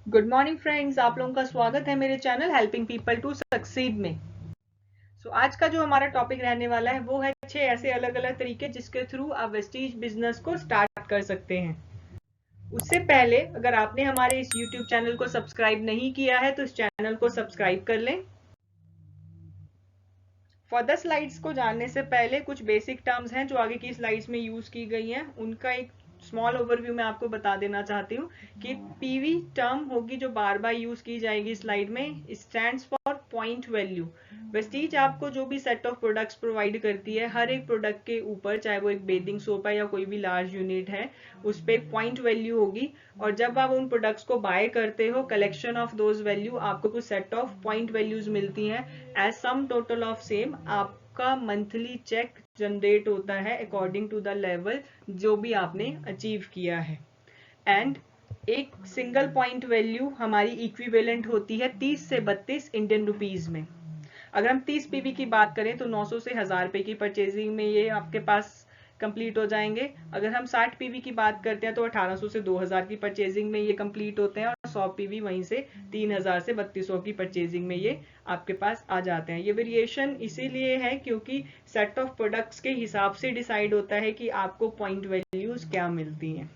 Good morning friends, आप लोगों का स्वागत है मेरे channel helping people to succeed में। आज का जो हमारा टॉपिक रहने वाला है वो है 6 ऐसे अलग अलग तरीके जिसके थ्रू आप वेस्टीज बिजनेस को स्टार्ट कर सकते हैं। उससे पहले अगर आपने हमारे इस यूट्यूब चैनल को सब्सक्राइब नहीं किया है तो इस चैनल को सब्सक्राइब कर लें। फर्दर स्लाइड्स को जानने से पहले कुछ बेसिक टर्म्स हैं जो आगे की स्लाइड्स में यूज की गई हैं, उनका एक स्मॉल ओवरव्यू मैं आपको बता देना चाहती हूँ कि पीवी टर्म होगी जो बार बार यूज की जाएगी स्लाइड में, stands for point value. Vestige आपको जो भी सेट ऑफ प्रोडक्ट्स प्रोवाइड करती है, हर एक प्रोडक्ट के ऊपर, चाहे वो एक बेथिंग सोप है या कोई भी लार्ज यूनिट है, उस पर एक पॉइंट वैल्यू होगी। और जब आप उन प्रोडक्ट्स को बाय करते हो, कलेक्शन ऑफ दोज वैल्यू, आपको कुछ सेट ऑफ पॉइंट वैल्यूज मिलती हैं। As sum total of same आपका मंथली चेक जनरेट होता है अकॉर्डिंग टू द लेवल जो भी आपने अचीव किया है। एंड एक सिंगल पॉइंट वैल्यू हमारी इक्विवेलेंट होती है 30 से 32 इंडियन रुपीज में। अगर हम 30 पीवी की बात करें तो 900 से 1000 रुपए की परचेजिंग में ये आपके पास कंप्लीट हो जाएंगे। अगर हम 60 पीवी की बात करते हैं तो 1800 से 2000 की परचेजिंग में ये कंप्लीट होते हैं, और 100 पीवी वहीं से 3000 से 3200 की परचेजिंग में ये आपके पास आ जाते हैं। ये वेरिएशन इसीलिए है क्योंकि सेट ऑफ प्रोडक्ट्स के हिसाब से डिसाइड होता है कि आपको पॉइंट वैल्यूज क्या मिलती हैं।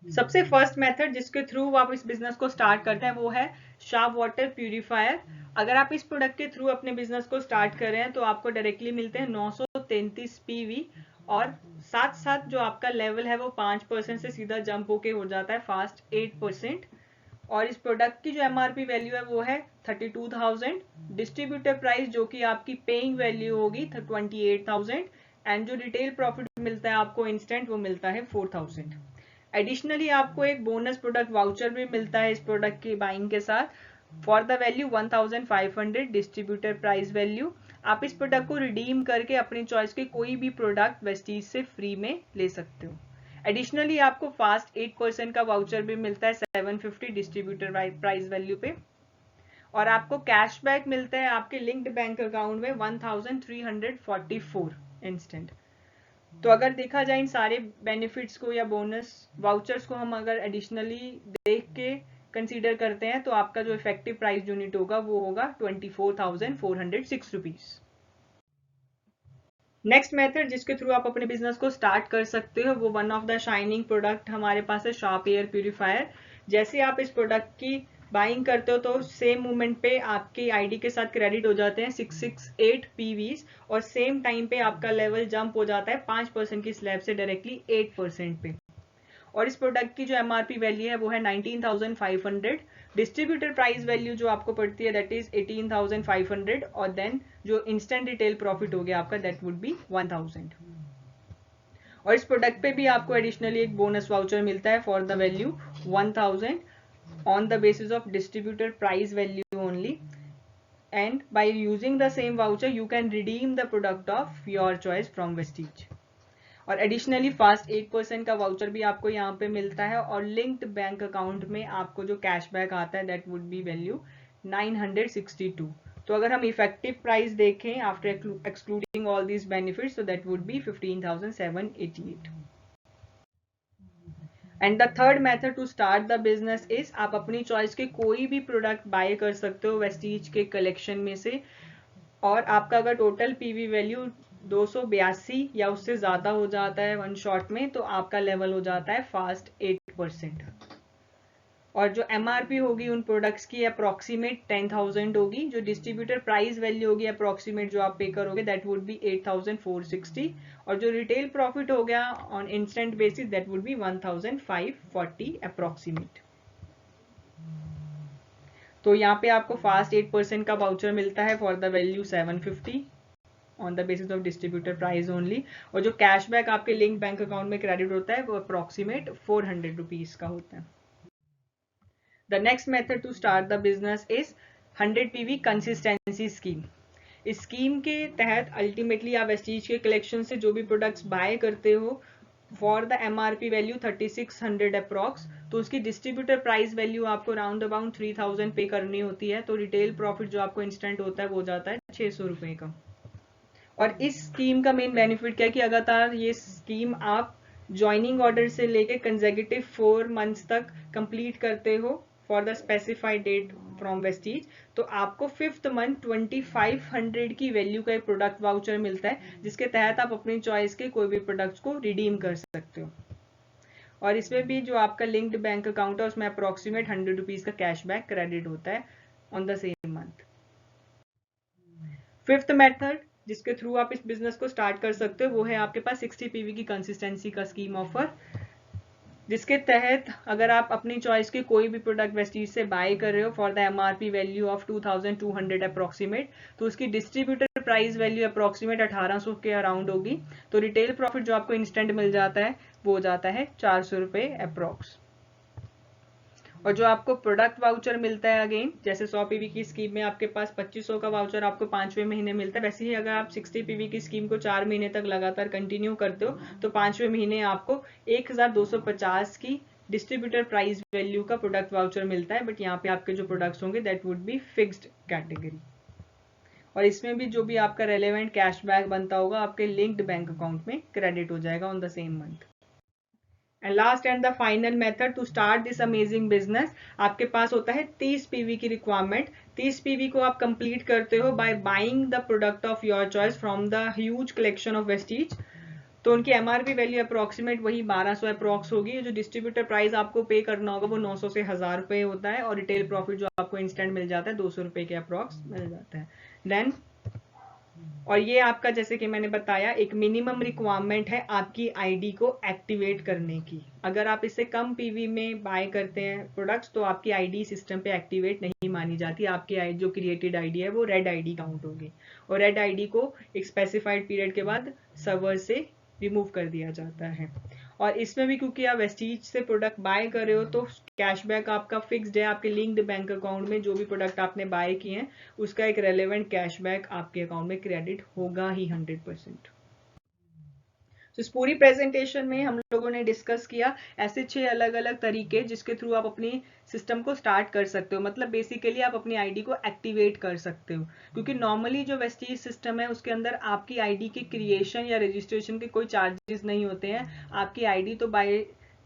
सबसे फर्स्ट मेथड जिसके थ्रू आप इस बिजनेस को स्टार्ट करते हैं वो है शार्प वाटर प्यूरिफायर। अगर आप इस प्रोडक्ट के थ्रू अपने बिजनेस को स्टार्ट कर रहे हैं तो आपको डायरेक्टली मिलते हैं 933 पीवी, और साथ साथ जो आपका लेवल है वो 5% से सीधा जंप होके हो जाता है फास्ट 8%। और इस प्रोडक्ट की जो एमआरपी वैल्यू है वो है 32,000। डिस्ट्रीब्यूटर प्राइस जो कि आपकी पेइंग वैल्यू होगी 28,000। एंड जो रिटेल प्रॉफिट मिलता है आपको इंस्टेंट, वो मिलता है 4,000। एडिशनली आपको एक बोनस प्रोडक्ट वाउचर भी मिलता है इस प्रोडक्ट की बाइंग के साथ for the value 1500 distributor price value. आप इस प्रोडक्ट को रिडीम करके अपनी चॉइस के कोई भी प्रोडक्ट वेस्टीज से फ्री में ले सकते हो। एडिशनली आपको फास्ट 8% का वाउचर भी मिलता है 750 डिस्ट्रीब्यूटर प्राइस वैल्यू पे, और आपको कैशबैक मिलता है आपके लिंक्ड बैंक अकाउंट में 1344 इंस्टेंट। तो अगर देखा जाए इन सारे बेनिफिट्स को या बोनस वाउचर्स को हम अगर एडिशनली देख के कंसीडर करते हैं तो आपका जो इफेक्टिव प्राइस यूनिट होगा वो होगा 24,406 रुपीज। नेक्स्ट मेथड जिसके थ्रू आप अपने बिजनेस को स्टार्ट कर सकते हो वो one of the shining product हमारे पास है शार्प एयर प्यूरिफायर। जैसे आप इस प्रोडक्ट की बाइंग करते हो तो सेम मोमेंट पे आपके आईडी के साथ क्रेडिट हो जाते हैं 668 पीवीज, और सेम टाइम पे आपका लेवल जंप हो जाता है 5% की स्लैब से डायरेक्टली 8% पे। और इस प्रोडक्ट की जो एमआरपी वैल्यू है वो है 19,500। डिस्ट्रीब्यूटर प्राइस वैल्यू जो आपको पड़ती है दैट इज 18,500, और देन जो इंस्टेंट रिटेल प्रॉफिट हो गया आपका दैट वुड बी 1000। और इस प्रोडक्ट पे भी आपको एडिशनली एक बोनस वाउचर मिलता है for the value 1000 on the basis of distributor price value only, and by using the same voucher you can redeem the product of your choice from Vestige। और additionally fast 8% का voucher भी आपको यहाँ पे मिलता है, और लिंक्ड बैंक अकाउंट में आपको जो कैशबैक आता है दैट वुड बी वैल्यू 962। तो अगर हम इफेक्टिव प्राइस देखें after excluding all these benefits तो that would be 15,788। And the third method to start the business is आप अपनी चॉइस के कोई भी प्रोडक्ट बाय कर सकते हो वेस्टीज के कलेक्शन में से, और आपका अगर टोटल पीवी वैल्यू 282 या उससे ज्यादा हो जाता है वन शॉट में तो आपका लेवल हो जाता है फास्ट 8%। और जो एमआरपी होगी उन प्रोडक्ट्स की अप्रोक्सीमेट 10,000 होगी। जो डिस्ट्रीब्यूटर प्राइस वैल्यू होगी अप्रोक्सीमेट जो आप पे करोगे दैट वुड बी 8,460, और जो रिटेल प्रॉफिट हो गया on instant basis that would B 1,540 approximate. तो यहाँ पे आपको फास्ट 8% का वाउचर मिलता है for the value 750 on the basis of distributor price only, और जो कैशबैक आपके लिंक बैंक अकाउंट में क्रेडिट होता है वो अप्रोक्सीमेट 400 रुपीज का होता है। The next method to start the business is 100 PV consistency scheme. इस स्कीम के तहत अल्टीमेटली आप वेस्टीज के कलेक्शन से जो भी प्रोडक्ट्स बाय करते हो for the MRP value 3600 approx, तो उसकी डिस्ट्रीब्यूटर प्राइस वैल्यू आपको राउंड अबाउट 3000 पे करनी होती है। तो रिटेल प्रॉफिट जो आपको इंस्टेंट होता है वो जाता है 600 रुपए का। और इस स्कीम का मेन बेनिफिट क्या है कि लगातार ये स्कीम आप ज्वाइनिंग ऑर्डर से लेके कंसेक्यूटिव 4 मंथ्स तक कंप्लीट करते हो for the specified date from Vestige, तो आपको 5th मंथ 2500 की वैल्यू का एक प्रोडक्ट वाउचर मिलता है, जिसके तहत आप अपनी चॉइस के कोई भी प्रोडक्ट्स को रिडीम कर सकते हो। और इसमें भी जो आपका लिंक्ड बैंक अकाउंट है उसमें अप्रोक्सीमेट 100 रुपीज का कैशबैक क्रेडिट होता है on the same month. 5th method जिसके थ्रू आप इस बिजनेस को स्टार्ट कर सकते हो वो है आपके पास 60 पीवी की कंसिस्टेंसी का स्कीम ऑफर, जिसके तहत अगर आप अपनी चॉइस के कोई भी प्रोडक्ट वेस्टीज से बाय कर रहे हो for the MRP value of 2200 approximate, तो उसकी डिस्ट्रीब्यूटर प्राइस वैल्यू अप्रोक्सीमेट 1800 के अराउंड होगी। तो रिटेल प्रॉफिट जो आपको इंस्टेंट मिल जाता है वो हो जाता है 400 रुपए अप्रोक्स। और जो आपको प्रोडक्ट वाउचर मिलता है अगेन, जैसे 100 पीवी की स्कीम में आपके पास 2500 का वाउचर आपको 5वें महीने मिलता है, वैसे ही अगर आप 60 पीवी की स्कीम को 4 महीने तक लगातार कंटिन्यू करते हो तो 5वें महीने आपको 1250 की डिस्ट्रीब्यूटर प्राइस वैल्यू का प्रोडक्ट वाउचर मिलता है। बट यहाँ पे आपके जो प्रोडक्ट्स होंगे that would be fixed category. और इसमें भी जो भी आपका रेलेवेंट कैशबैक बनता होगा आपके लिंक्ड बैंक अकाउंट में क्रेडिट हो जाएगा on the same month. And last and the final method to start this amazing business, आपके पास होता है 30 पीवी की रिक्वायरमेंट। 30 पीवी को आप कंप्लीट करते हो by buying the product of your choice from the huge collection of Vestige. तो उनकी एमआरपी वैल्यू अप्रोक्सीमेट वही 1200 अप्रोक्स होगी। जो डिस्ट्रीब्यूटर प्राइस आपको पे करना होगा वो 900 से 1000 रुपए होता है, और रिटेल प्रॉफिट जो आपको इंस्टेंट मिल जाता है 200 रुपए के अप्रोक्स मिल जाता है। देन और ये आपका जैसे कि मैंने बताया एक मिनिमम रिक्वायरमेंट है आपकी आईडी को एक्टिवेट करने की। अगर आप इससे कम पीवी में बाय करते हैं प्रोडक्ट्स तो आपकी आईडी सिस्टम पे एक्टिवेट नहीं मानी जाती। आपकी जो क्रिएटेड आईडी है वो रेड आईडी काउंट होगी, और रेड आईडी को एक स्पेसिफाइड पीरियड के बाद सर्वर से रिमूव कर दिया जाता है। और इसमें भी क्योंकि आप वेस्टीज से प्रोडक्ट बाय कर रहे हो तो कैशबैक आपका फिक्स्ड है। आपके लिंक्ड बैंक अकाउंट में जो भी प्रोडक्ट आपने बाय किए हैं उसका एक रेलेवेंट कैशबैक आपके अकाउंट में क्रेडिट होगा ही 100%। तो इस पूरी प्रेजेंटेशन में हम लोगों ने डिस्कस किया ऐसे 6 अलग अलग तरीके जिसके थ्रू आप अपनी सिस्टम को स्टार्ट कर सकते हो। मतलब बेसिकली आप अपनी आईडी को एक्टिवेट कर सकते हो, क्योंकि नॉर्मली जो वेस्टीज सिस्टम है उसके अंदर आपकी आईडी के क्रिएशन या रजिस्ट्रेशन के कोई चार्जेस नहीं होते हैं। आपकी आईडी तो बाय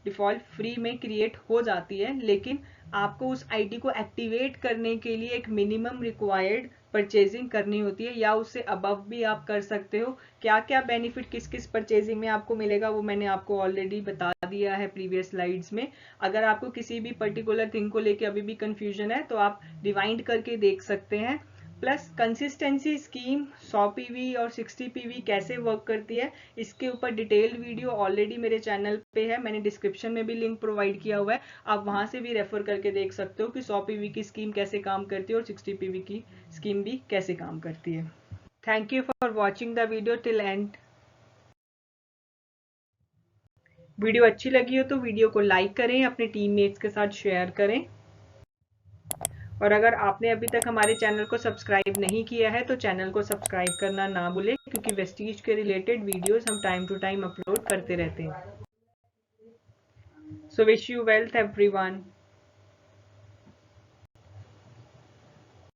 डिफॉल्ट फ्री में क्रिएट हो जाती है, लेकिन आपको उस आईडी को एक्टिवेट करने के लिए एक मिनिमम रिक्वायर्ड परचेजिंग करनी होती है, या उससे अबव भी आप कर सकते हो। क्या क्या बेनिफिट किस किस परचेजिंग में आपको मिलेगा वो मैंने आपको ऑलरेडी बता दिया है प्रीवियस स्लाइड्स में। अगर आपको किसी भी पर्टिकुलर थिंग को लेके अभी भी कंफ्यूजन है तो आप रिवाइंड करके देख सकते हैं। प्लस कंसिस्टेंसी स्कीम 100 पीवी और 60 पीवी कैसे वर्क करती है इसके ऊपर डिटेल्ड वीडियो ऑलरेडी मेरे चैनल पे है। मैंने डिस्क्रिप्शन में भी लिंक प्रोवाइड किया हुआ है, आप वहां से भी रेफर करके देख सकते हो कि 100 पीवी की स्कीम कैसे काम करती है और 60 पीवी की स्कीम भी कैसे काम करती है। Thank you for watching the video till and. Video अच्छी लगी हो तो वीडियो को लाइक करें, अपने टीममेट्स के साथ शेयर करें, और अगर आपने अभी तक हमारे चैनल को सब्सक्राइब नहीं किया है तो चैनल को सब्सक्राइब करना ना भूलें, क्योंकि वेस्टीज के रिलेटेड वीडियोस हम टाइम टू टाइम अपलोड करते रहते हैं। So wish you wealth everyone.